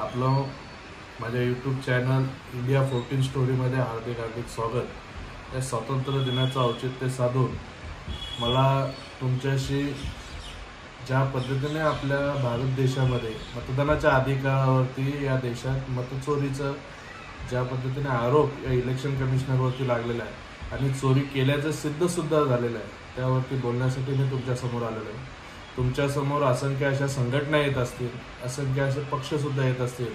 आपलं माझ्या YouTube channel India 14 स्टोरीमध्ये हार्दिक हार्दिक स्वागत। या स्वातंत्र्य दिनाचं औचित्य साधून मला तुमच्याशी ज्या पद्धतीने आपल्या भारत देशामध्ये मतदानाच्या अधिकारावरती या देशात मतचोरीचं ज्या पद्धतीने आरोप या इलेक्शन कमिशनरवरती लागलेला आहे आणि चोरी केल्याचं सिद्धसुद्धा झालेलं आहे, त्यावरती बोलण्यासाठी मी तुमच्यासमोर आलेलो आहे। तुमच्यासमोर असंख्य अशा संघटना येत असतील, असंख्य असे पक्षसुद्धा येत असतील,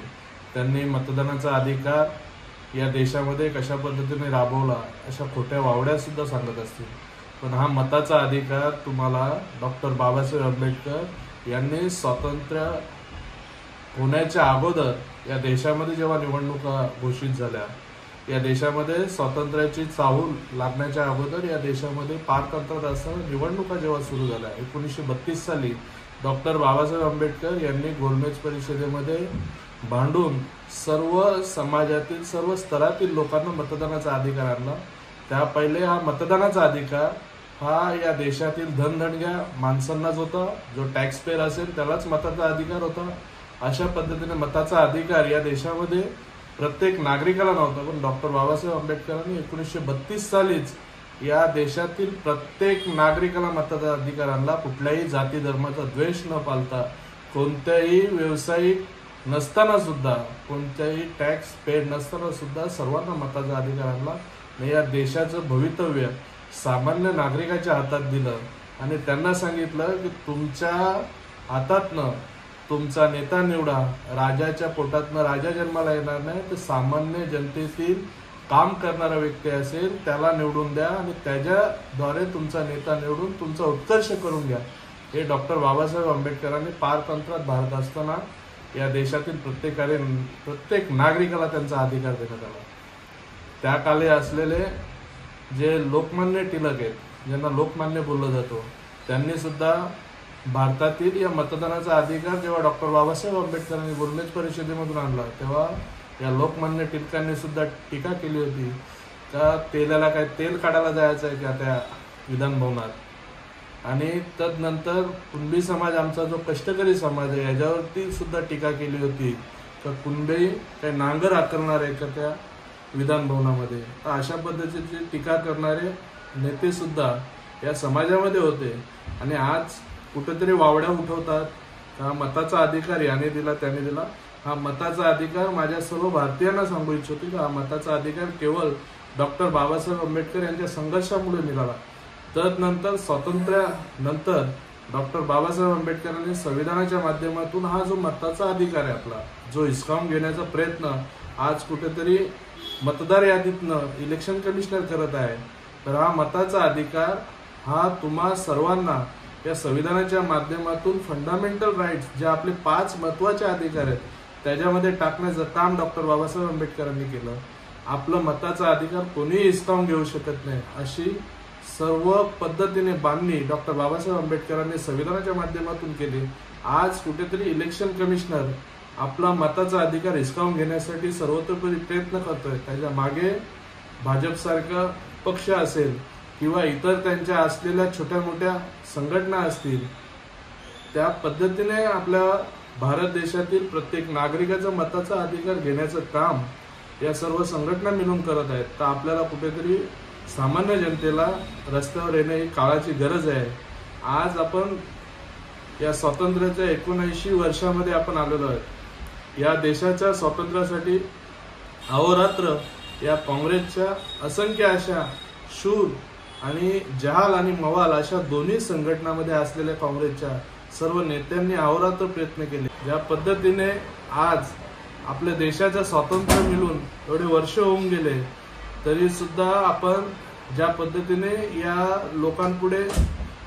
त्यांनी मतदानाचा अधिकार या देशामध्ये कशा पद्धतीने राबवला अशा खोट्या वावड्यासुद्धा सांगत असतील। पण हा मताचा अधिकार तुम्हाला डॉक्टर बाबासाहेब आंबेडकर यांनी स्वातंत्र्य होण्याच्या अगोदर या देशामध्ये जेव्हा निवडणुका घोषित झाल्या, या देशामध्ये स्वातंत्र्याची चाहूल लागण्याच्या अगोदर या देशामध्ये पारतंत्र्यात असं निवडणुका जेव्हा सुरू झाल्या 1932 साली डॉक्टर बाबासाहेब आंबेडकर यांनी गोलमेज परिषदेमध्ये भांडून सर्व समाजातील सर्व स्तरातील लोकांना मतदानाचा अधिकार आणला। त्या पहिले हा मतदानाचा अधिकार हा या देशातील धनधणग्या माणसांनाच होता, जो टॅक्स पेअर असेल त्यालाच मताचा अधिकार होता। अशा पद्धतीने मताचा अधिकार या देशामध्ये प्रत्येक नागरिकाला नव्हता, पण डॉक्टर बाबासाहेब आंबेडकरांनी 1932 सालीच या देशातील प्रत्येक नागरिकाला मताचा अधिकार आणला। कुठल्याही जाती धर्माचा द्वेष न पाळता, कोणत्याही व्यावसायिक नसताना सुद्धा, कोणत्याही टॅक्स पेड नसताना सुद्धा सर्वांना मताचा अधिकार आणला। या देशाचं भवितव्य सामान्य नागरिकाच्या हातात दिलं आणि त्यांना सांगितलं की तुमच्या हातातनं तुमचा नेता निवडा, राजाच्या पोटातनं राजा जन्माला येणार नाही, तर सामान्य जनतेतील काम करणारा व्यक्ती असेल त्याला निवडून द्या आणि त्याच्याद्वारे तुमचा नेता निवडून तुमचा उत्कर्ष करून घ्या। हे डॉक्टर बाबासाहेब आंबेडकरांनी पारतंत्र्यात भारत असताना या देशातील प्रत्येक नागरिकाला त्यांचा अधिकार देण्यात आला। त्या काळी असलेले जे लोकमान्य टिळक आहेत, ज्यांना लोकमान्य बोललं जातो, त्यांनी सुद्धा भारतातील या मतदानाचा अधिकार जेव्हा डॉक्टर बाबासाहेब आंबेडकरांनी गोलमेज परिषदेमधून आणला, तेव्हा या लोकमान्य टिळकांनी सुद्धा टीका केली होती का तेलाला काय तेल काढायला जायचं आहे का त्या विधान भवनात। आणि तदनंतर कुणबी समाज, आमचा जो कष्टकरी समाज आहे, याच्यावरती सुद्धा टीका केली होती का कुणबी काही नांगर आकारणार आहे का त्या विधान भवनामध्ये। तर अशा पद्धतीची टीका करणारे नेते सुद्धा या समाजामध्ये होते आणि आज कुठेतरी वावड्या उठवतात का मताचा अधिकार याने दिला त्याने दिला। हा मताचा अधिकार माझ्या सर्व भारतीयांना सांगू इच्छितो की हा मताचा अधिकार केवळ डॉक्टर बाबासाहेब आंबेडकर यांच्या संघर्षामुळे मिळाला। तदनंतर स्वातंत्र्यानंतर डॉक्टर बाबासाहेब आंबेडकरांनी संविधानाच्या माध्यमातून हा जो मताचा अधिकार आहे आपला, जो हिसकावून घेण्याचा प्रयत्न आज कुठेतरी मतदार यादीतनं इलेक्शन कमिशनर करत आहे, तर हा मताचा अधिकार हा तुम्हा सर्वांना या संविधानाच्या माध्यमातून फंडामेंटल राईट्स, जे आपले 5 महत्त्वाचे अधिकार आहेत, त्याच्यामध्ये टाकण्याचं काम डॉक्टर बाबासाहेब आंबेडकरांनी केलं। आपलं मताचा अधिकार कोणीही हिसकावून घेऊ शकत नाही अशी सर्व पद्धतीने बांधणी डॉक्टर बाबासाहेब आंबेडकरांनी संविधानाच्या माध्यमातून केली। आज कुठेतरी इलेक्शन कमिशनर आपला मताचा अधिकार हिसकावून घेण्यासाठी सर्वतोपरी प्रयत्न करतोय। त्याच्या मागे भाजपसारखा पक्ष असेल किंवा इतर त्यांच्या असलेल्या छोट्या मोठ्या संघटना असतील, त्या पद्धतीने आपल्या भारत देशातील प्रत्येक नागरिकाचा मताचा अधिकार घेण्याचं काम या सर्व संघटना मिळून करत आहेत। तर आपल्याला कुठेतरी सामान्य जनतेला रस्त्यावर येणे ही काळाची गरज आहे। आज आपण या स्वातंत्र्याच्या 79 वर्षामध्ये आपण आलेलो आहोत। या देशाच्या स्वातंत्र्यासाठी अहोरात्र या काँग्रेसच्या असंख्य अशा शूर आणि जहाल आणि मवाल अशा दोन्ही संघटनांमध्ये असलेल्या काँग्रेसच्या सर्व नेत्यांनी अहोरात्र प्रयत्न केले। ज्या पद्धतीने आज आपल्या देशाचं स्वातंत्र्य मिळून एवढे वर्ष होऊन गेले, तरी सुद्धा आपण ज्या पद्धतीने या लोकांपुढे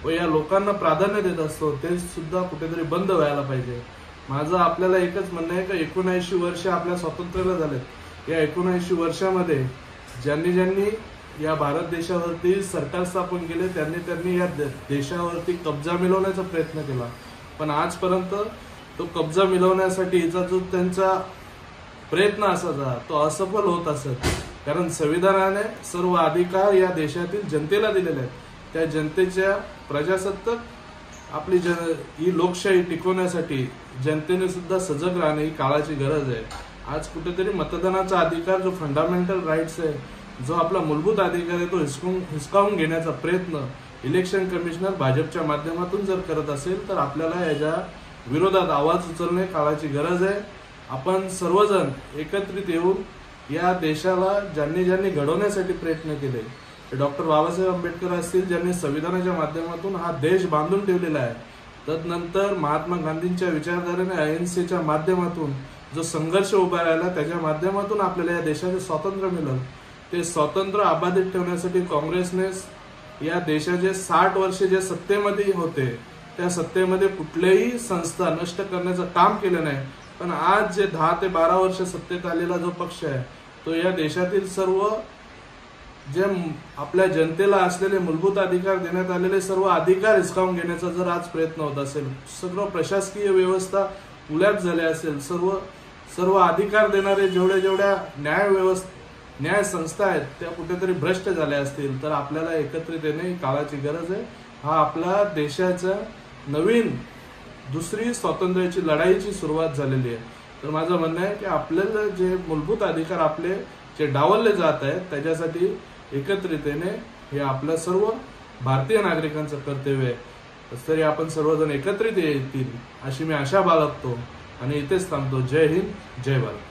व या लोकांना प्राधान्य देत असतो, ते सुद्धा कुठेतरी बंद व्हायला पाहिजे। माझं आपल्याला एकच म्हणणं आहे की 79 वर्ष आपल्या स्वातंत्र्याला झालेत। या 79 वर्षामध्ये ज्यांनी या भारत देशावरती सरकार स्थापन केले, त्यांनी या देशावरती कब्जा मिळवण्याचा प्रयत्न केला, पण आजपर्यंत तो कब्जा मिळवण्यासाठीचा जो त्यांचा प्रयत्न असायचा तो असफल होत असत। कारण संविधानाने सर्व अधिकार या देशातील जनतेला दिलेले आहेत। त्या जनतेच्या प्रजासत्ताक आपली ही लोकशाही टिकवण्यासाठी जनतेने सुद्धा सजग राहणे ही काळाची गरज आहे. आज कुठेतरी मतदानाचा अधिकार जो फंडामेंटल राईट्स आहे, जो आपला मूलभूत अधिकार आहे, तो हिसकावून घेण्याचा प्रयत्न इलेक्शन कमिशनर भाजपच्या माध्यमातून जर करत असेल तर आपल्याला याच्या विरोधात आवाज उचलणे काळाची गरज आहे. आपण सर्वजण एकत्रित येऊन या देशाला ज्यांनी ज्यांनी घडवण्यासाठी प्रयत्न केले, डॉक्टर बाबासाहेब आंबेडकर असतील ज्यांनी संविधानाच्या माध्यमातून हा देश बांधून ठेवलेला आहे, तदनंतर महात्मा गांधींच्या विचारधारेने अहिंसेच्या माध्यमातून जो संघर्ष उभा राहिला, त्याच्या माध्यमातून आपल्याला या देशाचे स्वातंत्र्य मिळालं. ते स्वातंत्र्य अबाधित ठेवण्यासाठी काँग्रेसने या देशाचे 60 वर्षे जे सत्तेमध्ये होते, त्या सत्तेमध्ये कुठल्याही संस्था नष्ट करण्याचं काम केलं नाही. पण आज जे 10 ते 12 वर्ष सत्तेत आलेला जो पक्ष आहे, तो या देशातील सर्व जे आपल्या जनतेला असलेले मूलभूत अधिकार देण्यात आलेले सर्व अधिकार हिसकावून घेण्याचा जर आज प्रयत्न होत असेल, सर्व प्रशासकीय व्यवस्था उलट झाली असेल, सर्व अधिकार देणारे जेवढ्या न्याय संस्था आहेत त्या कुठेतरी भ्रष्ट झाल्या असतील, तर आपल्याला एकत्रित येणे ही काळाची गरज आहे. हा आपल्या देशाच्या नवीन दुसरी स्वातंत्र्याची लढाईची सुरुवात झालेली आहे. तर माझं म्हणणं आहे की आपल्याला जे मूलभूत अधिकार आपले जे डावलले जात आहेत, त्याच्यासाठी एकत्रित येणे हे आपल्या सर्व भारतीय नागरिकांचं कर्तव्य आहे. तरी आपण सर्वजण एकत्रित येतील अशी मी आशा बाळगतो आणि इथेच थांबतो. जय हिंद, जय भारत.